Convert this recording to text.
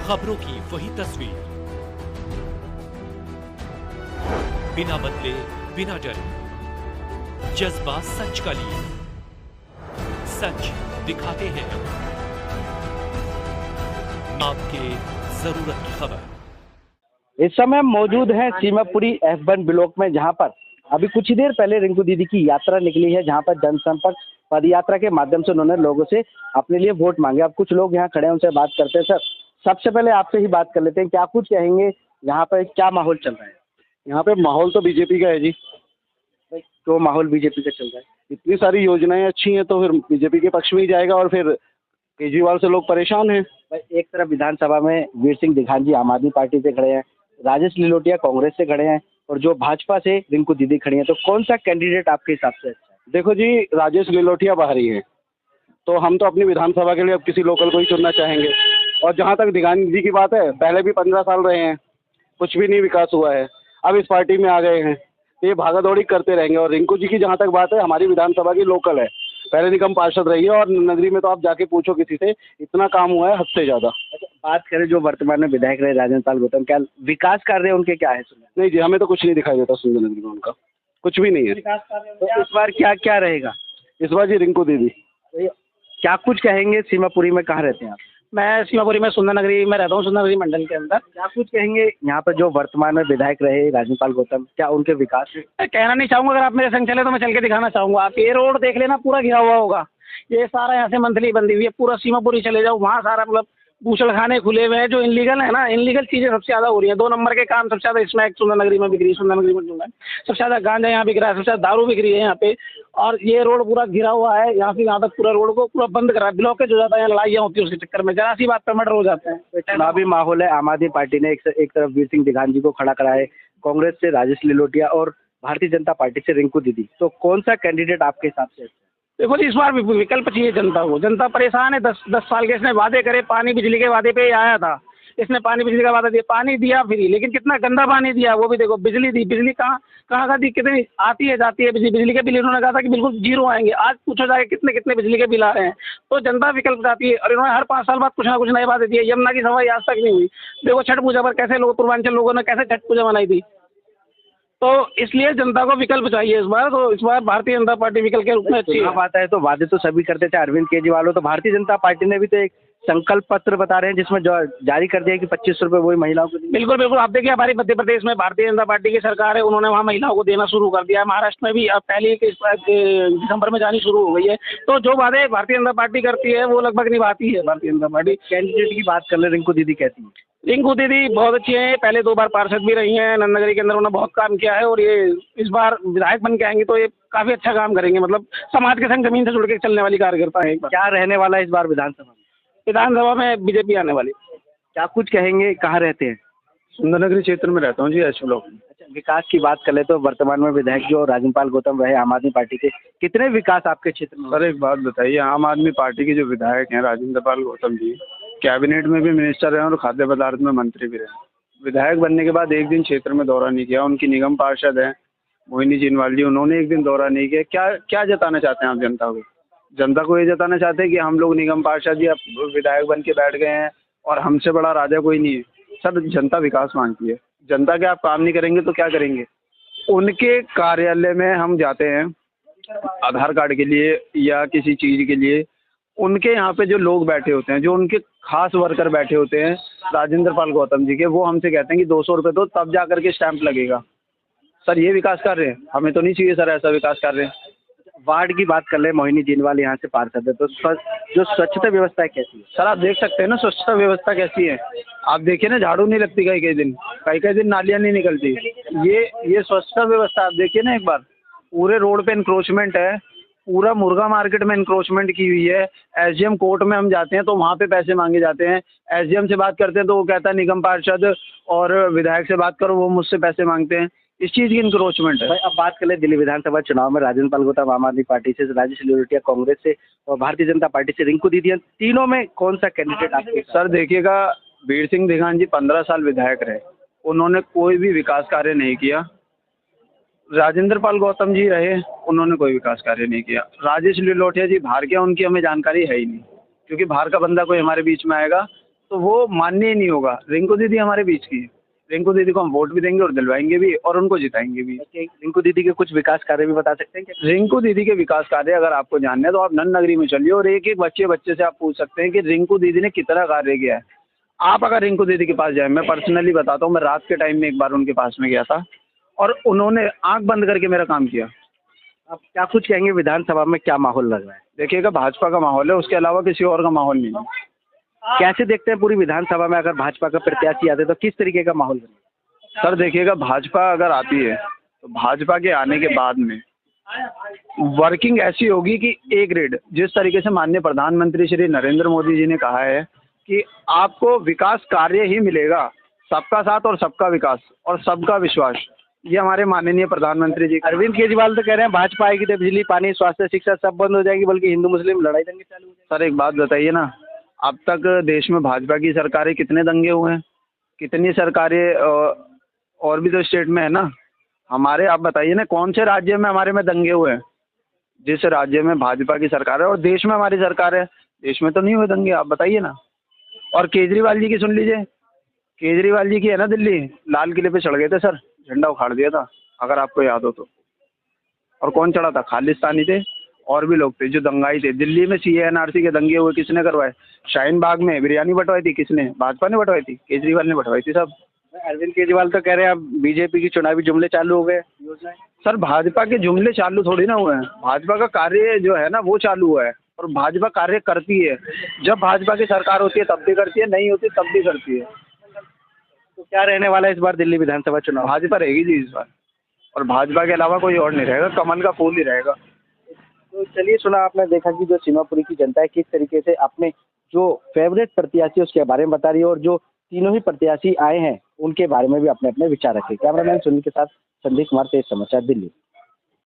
खबरों की वही तस्वीर, बिना बदले बिना डरे, जज्बा सच का लिए, सच दिखाते हैं आपके जरूरत की खबर। इस समय मौजूद हैं सीमापुरी F1 ब्लॉक में, जहां पर अभी कुछ ही देर पहले रिंकू दीदी की यात्रा निकली है, जहां पर जनसंपर्क पद यात्रा के माध्यम से उन्होंने लोगों से अपने लिए वोट मांगे। अब कुछ लोग यहाँ खड़े हैं, उनसे बात करते हैं। सर, सबसे पहले आपसे ही बात कर लेते हैं, क्या कुछ कहेंगे, यहाँ पर क्या माहौल चल रहा है? यहाँ पे माहौल तो बीजेपी का है जी। तो माहौल बीजेपी का चल रहा है, इतनी सारी योजनाएं अच्छी हैं तो फिर बीजेपी के पक्ष में ही जाएगा, और फिर केजरीवाल से लोग परेशान हैं। एक तरफ विधानसभा में वीर सिंह दिखान जी आम आदमी पार्टी से खड़े हैं, राजेश लिलोटिया कांग्रेस से खड़े हैं, और जो भाजपा से रिंकू दीदी खड़ी हैं, तो कौन सा कैंडिडेट आपके हिसाब से अच्छा है? देखो जी, राजेश लिलोटिया बाहरी है, तो हम तो अपनी विधानसभा के लिए अब किसी लोकल को ही चुनना चाहेंगे। और जहाँ तक दिगान जी की बात है, पहले भी 15 साल रहे हैं, कुछ भी नहीं विकास हुआ है, अब इस पार्टी में आ गए हैं, ये भागा दौड़ी करते रहेंगे। और रिंकू जी की जहाँ तक बात है, हमारी विधानसभा की लोकल है, पहले निगम पार्षद रही है, और नगरी में तो आप जाके पूछो किसी से, इतना काम हुआ है हद से ज़्यादा। बात करें जो वर्तमान में विधायक रहे राजेंद्र पाल गौतम, क्या विकास कार्य उनके क्या है? नहीं जी, हमें तो कुछ नहीं दिखाई देता सुंदर नगरी में, उनका कुछ भी नहीं है। तो इस बार क्या क्या रहेगा? इस बार जी रिंकू दीदी। क्या कुछ कहेंगे? सीमापुरी में कहाँ रहते हैं आप? मैं सीमापुरी में सुंदर नगरी में रहता हूँ, सुंदर नगरी मंडल के अंदर। क्या कुछ कहेंगे यहाँ पर जो वर्तमान में विधायक रहे राजेंद्र पाल गौतम, क्या उनके विकास? मैं कहना नहीं चाहूँगा, अगर आप मेरे संग चले तो मैं चल के दिखाना चाहूँगा। आप ये रोड देख लेना, पूरा घिरा हुआ होगा, ये सारा यहाँ से मंथली बंदी हुई है, पूरा सीमापुरी चले जाओ, वहाँ सारा मतलब बूचड़खाने खुले हुए हैं। जो इनलीगल है ना, इनलीगल चीज़ें सबसे ज़्यादा हो रही हैं। 2 नंबर के काम सबसे ज़्यादा इसमें सुंदर नगरी में बिक रही है, सुंदर नगरी में सबसे ज़्यादा गांजा यहाँ बिक रहा है, सबसे ज़्यादा दारू बिक रही है यहाँ पे। और ये रोड पूरा घिरा हुआ है, यहाँ से यहाँ तक पूरा रोड को पूरा बंद करा, ब्लॉकेज हो जाता है, यहाँ लड़ाइयाँ होती है उसके चक्कर में, जरा सी बात पर मर्डर हो जाते हैं। चुनावी माहौल है, आम आदमी पार्टी ने एक तरफ वीर सिंह दिखान जी को खड़ा करा है, कांग्रेस से राजेश लिलोटिया और भारतीय जनता पार्टी से रिंकू दीदी, तो कौन सा कैंडिडेट आपके हिसाब से? देखो जी, इस बार विकल्प चाहिए जनता को। जनता परेशान है, 10 साल के इसने वादे करे, पानी बिजली के वादे पे ही आया था। इसने पानी बिजली का वादा दिया, पानी दिया फ्री, लेकिन कितना गंदा पानी दिया वो भी देखो। बिजली दी, बिजली कहाँ का दी, कितनी आती है जाती है बिजली के बिल इन्होंने कहा था कि बिल्कुल जीरो आएंगे। आज पूछो जाके कितने कितने बिजली के बिल आ रहे हैं। तो जनता विकल्प चाहती है, और इन्होंने हर 5 साल बाद कुछ ना कुछ नई बातें दी है। यमुना की सफाई आज तक नहीं हुई। देखो छठ पूजा पर कैसे लोग, पूर्वांचल लोगों ने कैसे छठ पूजा मनाई थी। तो इसलिए जनता को विकल्प चाहिए इस बार। तो इस बार भारतीय जनता पार्टी विकल्प के रूप में अच्छी है। बात है तो वादे तो सभी करते थे, अरविंद केजरीवाल हो, तो भारतीय जनता पार्टी ने भी तो एक संकल्प पत्र बता रहे हैं जिसमें जारी कर दिया कि 2500 रुपये वही महिलाओं को। बिल्कुल बिल्कुल, आप देखिए हमारे मध्य प्रदेश में भारतीय जनता पार्टी की सरकार है, उन्होंने वहाँ महिलाओं को देना शुरू कर दिया है। महाराष्ट्र में भी अब पहले दिसंबर में जानी शुरू हो गई है। तो जो वादे भारतीय जनता पार्टी करती है वो लगभग निभाती है भारतीय जनता पार्टी। कैंडिडेट की बात कर ले, रिंकू दीदी कहती है। रिंकू दीदी बहुत अच्छी हैं, पहले 2 बार पार्षद भी रही हैं नंदनगरी के अंदर, उन्होंने बहुत काम किया है। और ये इस बार विधायक बन के आएंगी तो ये काफी अच्छा काम करेंगे, मतलब समाज के संग जमीन से जुड़ के चलने वाली कार्यकर्ता है। क्या रहने वाला है इस बार विधानसभा में? विधानसभा में बीजेपी आने वाली। क्या कुछ कहेंगे, कहाँ रहते हैं? सुंदर नगरी क्षेत्र में रहता हूँ जी, एच ब्लॉक में। अच्छा, विकास की बात कर ले तो वर्तमान में विधायक जो राजेंद्र पाल गौतम रहे आम आदमी पार्टी के, कितने विकास आपके क्षेत्र में? सर एक बात बताइए, आम आदमी पार्टी के जो विधायक हैं राजेंद्र पाल गौतम जी, कैबिनेट में भी मिनिस्टर रहे और खाद्य पदार्थ में मंत्री भी रहे। विधायक बनने के बाद एक दिन क्षेत्र में दौरा नहीं किया। उनकी निगम पार्षद हैं मोहिनी जिनवाल जी, उन्होंने एक दिन दौरा नहीं किया। क्या क्या जताना चाहते हैं आप जनता को? जनता को ये जताना चाहते हैं कि हम लोग निगम पार्षद या विधायक बन के बैठ गए हैं और हमसे बड़ा राजा कोई नहीं है। सर जनता विकास मांगती है, जनता के आप काम नहीं करेंगे तो क्या करेंगे? उनके कार्यालय में हम जाते हैं आधार कार्ड के लिए या किसी चीज़ के लिए, उनके यहाँ पे जो लोग बैठे होते हैं, जो उनके खास वर्कर बैठे होते हैं राजेंद्र पाल गौतम जी के, वो हमसे कहते हैं कि 200 रुपये दो तब जा करके स्टैंप लगेगा। सर ये विकास कर रहे हैं? हमें तो नहीं चाहिए सर ऐसा विकास कर रहे हैं। वार्ड की बात कर ले, मोहिनी जिनवाल यहाँ से पार्षद है, तो जो स्वच्छता व्यवस्था है कैसी है? सर आप देख सकते हैं ना स्वच्छता व्यवस्था कैसी है। आप देखिए ना, झाड़ू नहीं लगती कई कई दिन नालियाँ नहीं निकलती। ये स्वच्छता व्यवस्था आप देखिए ना एक बार। पूरे रोड पे इंक्रोचमेंट है, पूरा मुर्गा मार्केट में इंक्रोचमेंट की हुई है। एसडीएम कोर्ट में हम जाते हैं तो वहाँ पे पैसे मांगे जाते हैं। एसडीएम से बात करते हैं तो वो कहता है निगम पार्षद और विधायक से बात करो, वो मुझसे पैसे मांगते हैं। इस चीज़ की इंक्रोचमेंट है। भाई अब बात कर ले दिल्ली विधानसभा चुनाव में राजेंद्र पाल गौतम आम आदमी पार्टी से, राजेश लिलोटिया कांग्रेस से और भारतीय जनता पार्टी से रिंकू दीदी, तीनों में कौन सा कैंडिडेट आपके? सर देखिएगा, वीर सिंह दिगान जी 15 साल विधायक रहे, उन्होंने कोई भी विकास कार्य नहीं किया। राजेंद्र पाल गौतम जी रहे, उन्होंने कोई विकास कार्य नहीं किया। राजेश लिलोटिया जी बाहर के, उनकी हमें जानकारी है ही नहीं, क्योंकि बाहर का बंदा कोई हमारे बीच में आएगा तो वो मान्य ही नहीं होगा। रिंकू दीदी हमारे बीच की है, रिंकू दीदी को हम वोट भी देंगे और दिलवाएंगे भी और उनको जिताएंगे भी। रिंकू दीदी के कुछ विकास कार्य भी बता सकते हैं क्या? रिंकू दीदी के विकास कार्य अगर आपको जानना है तो आप नन नगरी में चलिए और एक एक बच्चे से आप पूछ सकते हैं कि रिंकू दीदी ने कितना कार्य किया है। आप अगर रिंकू दीदी के पास जाए, मैं पर्सनली बताता हूँ, मैं रात के टाइम में एक बार उनके पास में गया था और उन्होंने आंख बंद करके मेरा काम किया। आप क्या कुछ कहेंगे, विधानसभा में क्या माहौल लग रहा है? देखिएगा, भाजपा का माहौल है, उसके अलावा किसी और का माहौल नहीं है। कैसे देखते हैं पूरी विधानसभा में अगर भाजपा का प्रत्याशी आते तो किस तरीके का माहौल बनेगा? सर देखिएगा, भाजपा अगर आती है तो भाजपा के आने के बाद में वर्किंग ऐसी होगी कि ए ग्रेड, जिस तरीके से माननीय प्रधानमंत्री श्री नरेंद्र मोदी जी ने कहा है कि आपको विकास कार्य ही मिलेगा, सबका साथ और सबका विकास और सबका विश्वास, ये हमारे माननीय प्रधानमंत्री जी। अरविंद केजरीवाल तो कह रहे हैं भाजपा आएगी तो बिजली, पानी, स्वास्थ्य, शिक्षा सब बंद हो जाएगी, बल्कि हिंदू मुस्लिम लड़ाई दंगे चालू हो जाएगी। सर एक बात बताइए ना, अब तक देश में भाजपा की सरकारें कितने दंगे हुए हैं, कितनी सरकारें और भी तो स्टेट में है ना हमारे। आप बताइए ना कौन से राज्य में हमारे में दंगे हुए हैं? जिस राज्य में भाजपा की सरकार है और देश में हमारी सरकार है, देश में तो नहीं हुए दंगे, आप बताइए ना। और केजरीवाल जी की सुन लीजिए, केजरीवाल जी की है ना दिल्ली, लाल किले पे चढ़ गए थे सर, झंडा उखाड़ दिया था, अगर आपको याद हो तो। और कौन चढ़ा था? खालिस्तानी थे और भी लोग थे जो दंगाई थे। दिल्ली में CA-NRC के दंगे हुए, किसने करवाए? शाहीन बाग में बिरयानी बंटवाई थी, किसने? भाजपा ने बंटवाई थी, केजरीवाल ने बंटवाई थी सब। अरविंद केजरीवाल तो कह रहे हैं अब बीजेपी की चुनावी जुमले चालू हो गए, योजनाएं। सर भाजपा के जुमले चालू थोड़ी ना हुए हैं, भाजपा का कार्य जो है ना वो चालू हुआ है और भाजपा कार्य करती है। जब भाजपा की सरकार होती है तब भी करती है, नहीं होती तब भी करती है। तो क्या रहने वाला है इस बार दिल्ली विधानसभा चुनाव? भाजपा रहेगी जी इस बार, और भाजपा के अलावा कोई और नहीं रहेगा, कमल का फूल ही रहेगा। तो चलिए, सुना आपने, देखा कि जो सीमापुरी की जनता है किस तरीके से अपने जो फेवरेट प्रत्याशी उसके बारे में बता रही है और जो तीनों ही प्रत्याशी आए हैं उनके बारे में भी अपने अपने विचार रखे। कैमरामैन सुनील के साथ संदीप कुमार, तेज समाचार, दिल्ली।